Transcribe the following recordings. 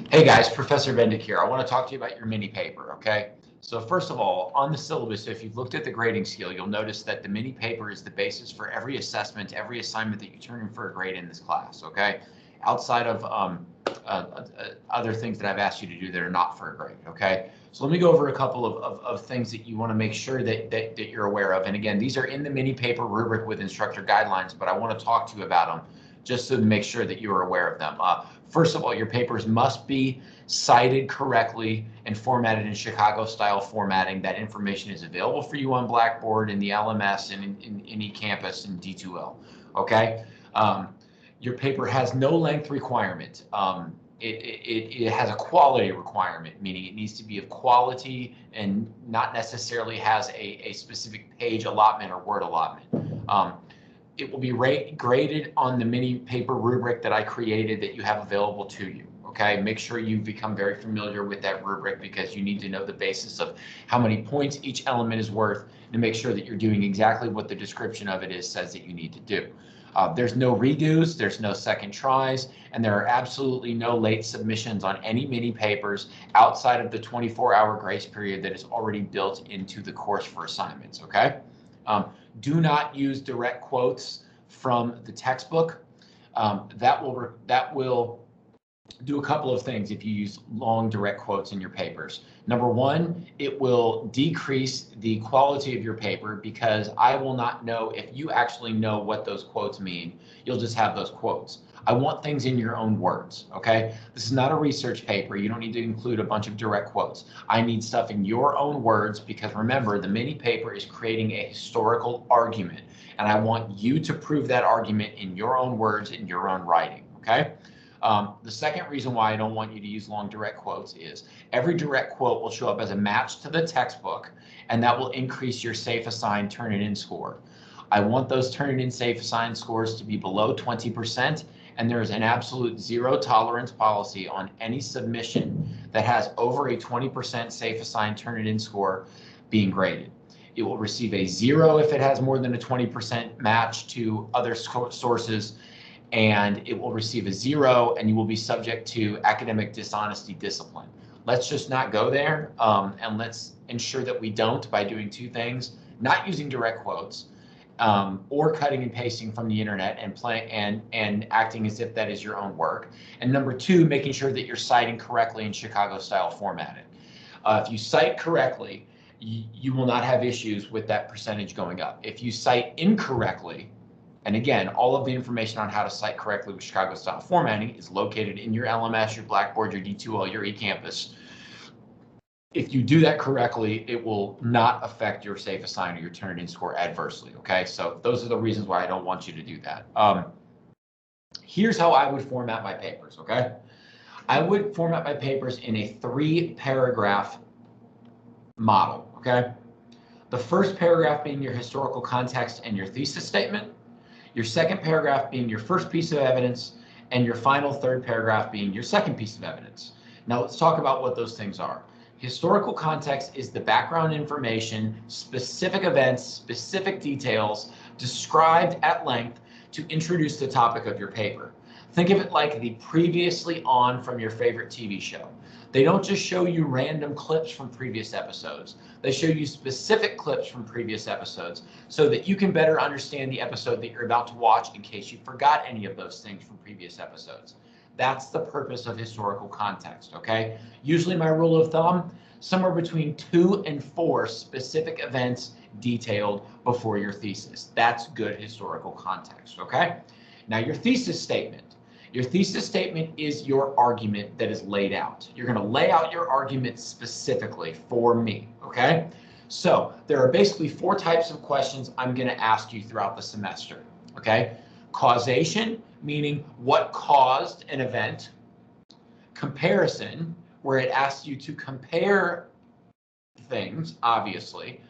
Hey guys, Professor Bendick here. I want to talk to you about your mini paper, okay? So first of all, on the syllabus, if you've looked at the grading scale, you'll notice that the mini paper is the basis for every assessment, every assignment that you turn in for a grade in this class, okay? Outside of other things that I've asked you to do that are not for a grade, okay? So let me go over a couple of things that you want to make sure that you're aware of. And again, these are in the mini paper rubric with instructor guidelines, but I want to talk to you about them just to make sure that you are aware of them. First of all, your papers must be cited correctly and formatted in Chicago style formatting. That information is available for you on Blackboard, in the LMS, and in eCampus and D2L. Okay. Your paper has no length requirement. It has a quality requirement, meaning it needs to be of quality and not necessarily has a specific page allotment or word allotment. It will be graded on the mini paper rubric that I created that you have available to you. Okay, make sure you become very familiar with that rubric because you need to know the basis of how many points each element is worth to make sure that you're doing exactly what the description of it says that you need to do. There's no redos, there's no second tries, and there are absolutely no late submissions on any mini papers outside of the 24-hour grace period that is already built into the course for assignments, okay? Do not use direct quotes from the textbook. That will do a couple of things if you use long direct quotes in your papers. Number one, it will decrease the quality of your paper because I will not know if you actually know what those quotes mean. You'll just have those quotes. I want things in your own words, okay? This is not a research paper. You don't need to include a bunch of direct quotes. I need stuff in your own words because remember, the mini paper is creating a historical argument, and I want you to prove that argument in your own words, in your own writing, okay? The second reason why I don't want you to use long direct quotes is every direct quote will show up as a match to the textbook, and that will increase your safe assign turn it in score. I want those turn it in safe assign scores to be below 20%, and there is an absolute zero tolerance policy on any submission that has over a 20% safe assign turn it in score being graded. It will receive a 0 if it has more than a 20% match to other sources, and it will receive a 0, and you will be subject to academic dishonesty discipline. Let's just not go there, and let's ensure that we don't by doing two things: not using direct quotes, or cutting and pasting from the internet and acting as if that is your own work. And number two, making sure that you're citing correctly in Chicago style formatting. If you cite correctly, you will not have issues with that percentage going up. If you cite incorrectly, and again, all of the information on how to cite correctly with Chicago style formatting is located in your LMS, your Blackboard, your D2L, your eCampus. If you do that correctly, it will not affect your safe assign or your turn in score adversely, okay? So those are the reasons why I don't want you to do that. Here's how I would format my papers, okay? I would format my papers in a 3-paragraph model, okay? The first paragraph being your historical context and your thesis statement, your second paragraph being your first piece of evidence, and your final third paragraph being your second piece of evidence. Now let's talk about what those things are. Historical context is the background information, specific events, specific details described at length to introduce the topic of your paper. Think of it like the previously on from your favorite TV show. They don't just show you random clips from previous episodes. They show you specific clips from previous episodes so that you can better understand the episode that you're about to watch in case you forgot any of those things from previous episodes. That's the purpose of historical context, okay? Usually my rule of thumb, somewhere between 2 and 4 specific events detailed before your thesis. That's good historical context, okay? Now your thesis statement. Your thesis statement is your argument that is laid out. You're going to lay out your argument specifically for me, okay? So there are basically 4 types of questions I'm going to ask you throughout the semester, okay? Causation, meaning what caused an event. Comparison, where it asks you to compare things, obviously.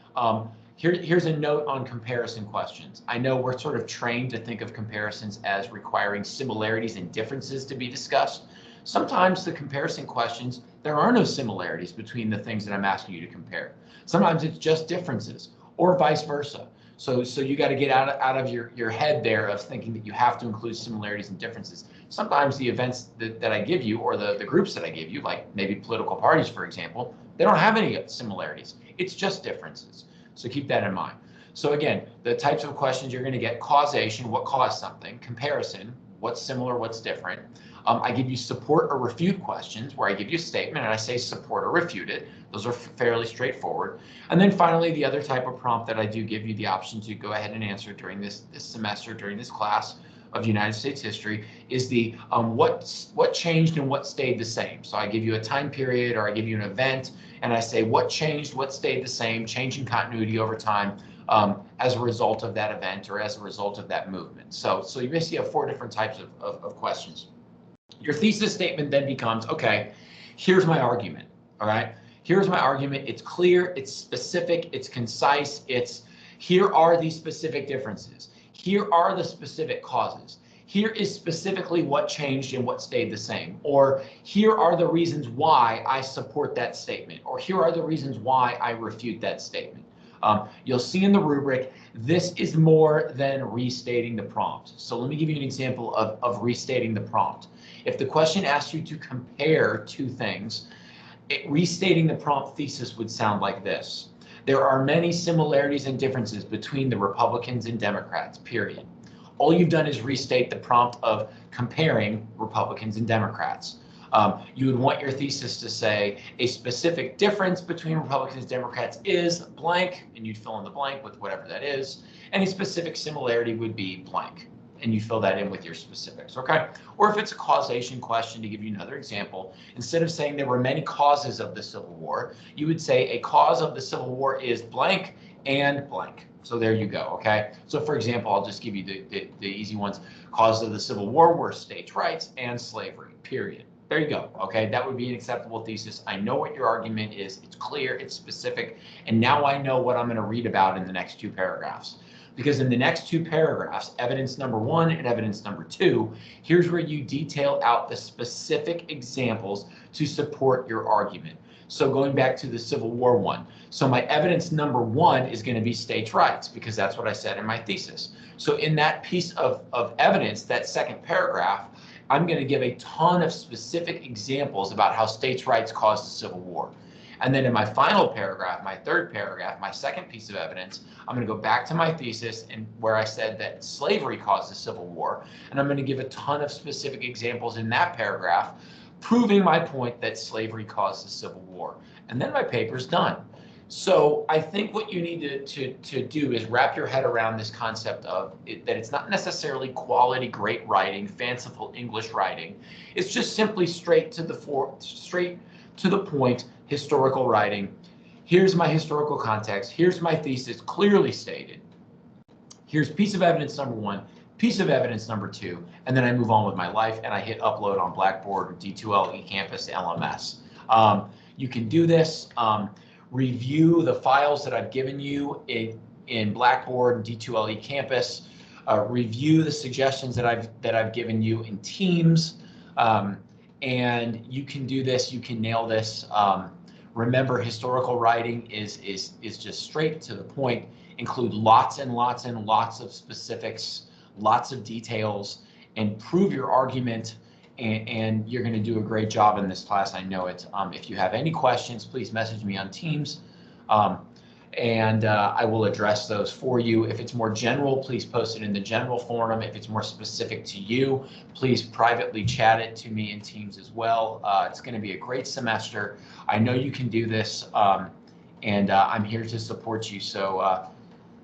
Here's a note on comparison questions. I know we're sort of trained to think of comparisons as requiring similarities and differences to be discussed. Sometimes the comparison questions, there are no similarities between the things that I'm asking you to compare. Sometimes it's just differences, or vice versa. So you got to get out of your head there of thinking that you have to include similarities and differences. Sometimes the events that I give you, or the groups that I give you, like maybe political parties, for example, they don't have any similarities. It's just differences. So keep that in mind. So again, the types of questions you're going to get: causation, what caused something; comparison, what's similar, what's different. I give you support or refute questions, where I give you a statement and I say support or refute it. Those are fairly straightforward. And then finally, the other type of prompt that I do give you the option to go ahead and answer during this semester, during this class of United States history, is the what changed and what stayed the same. So I give you a time period, or I give you an event, and I say what changed, what stayed the same, change in continuity over time, as a result of that event or as a result of that movement. So you basically have 4 different types of questions. Your thesis statement then becomes, okay, here's my argument, all right? Here's my argument. It's clear, it's specific, it's concise, here are these specific differences. Here are the specific causes. Here is specifically what changed and what stayed the same. Or here are the reasons why I support that statement. Or here are the reasons why I refute that statement. You'll see in the rubric, this is more than restating the prompt. So let me give you an example of restating the prompt. If the question asks you to compare 2 things, restating the prompt thesis would sound like this: there are many similarities and differences between the Republicans and Democrats, period. All you've done is restate the prompt of comparing Republicans and Democrats. You would want your thesis to say a specific difference between Republicans and Democrats is blank, and you'd fill in the blank with whatever that is. Any specific similarity would be blank, and you fill that in with your specifics, okay? Or if it's a causation question, to give you another example, instead of saying there were many causes of the Civil War, you would say a cause of the Civil War is blank and blank. So there you go, okay? So for example, I'll just give you the easy ones. Causes of the Civil War were states' rights and slavery, period. There you go, okay? That would be an acceptable thesis. I know what your argument is. It's clear, it's specific, and now I know what I'm going to read about in the next 2 paragraphs. Because in the next 2 paragraphs, evidence number 1 and evidence number 2, here's where you detail out the specific examples to support your argument. So going back to the Civil War one, so my evidence number 1 is going to be states' rights, because that's what I said in my thesis. So in that piece of evidence, that second paragraph, I'm going to give a ton of specific examples about how states' rights caused the Civil War. And then in my final paragraph, my third paragraph, my second piece of evidence, I'm going to go back to my thesis and where I said that slavery caused the Civil War. And I'm going to give a ton of specific examples in that paragraph, proving my point that slavery caused the Civil War. And then my paper's done. So I think what you need to do is wrap your head around this concept of that it's not necessarily quality, great writing, fanciful English writing. It's just simply straight to the point, historical writing. Here's my historical context. Here's my thesis clearly stated. Here's piece of evidence number 1, piece of evidence number 2, and then I move on with my life and I hit upload on Blackboard, D2L, eCampus, LMS. You can do this. Review the files that I've given you in Blackboard, D2L, eCampus. Review the suggestions that I've given you in Teams, and you can do this. You can nail this. Remember, historical writing is just straight to the point. Include lots and lots and lots of specifics, lots of details, and prove your argument. And you're going to do a great job in this class. I know it. If you have any questions, please message me on Teams, and I will address those for you. If it's more general, please post it in the general forum. If it's more specific to you, please privately chat it to me in Teams as well. It's going to be a great semester. I know you can do this, and I'm here to support you. So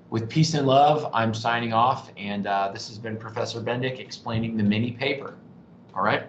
with peace and love, I'm signing off, and this has been Professor Bendick explaining the mini paper. All right.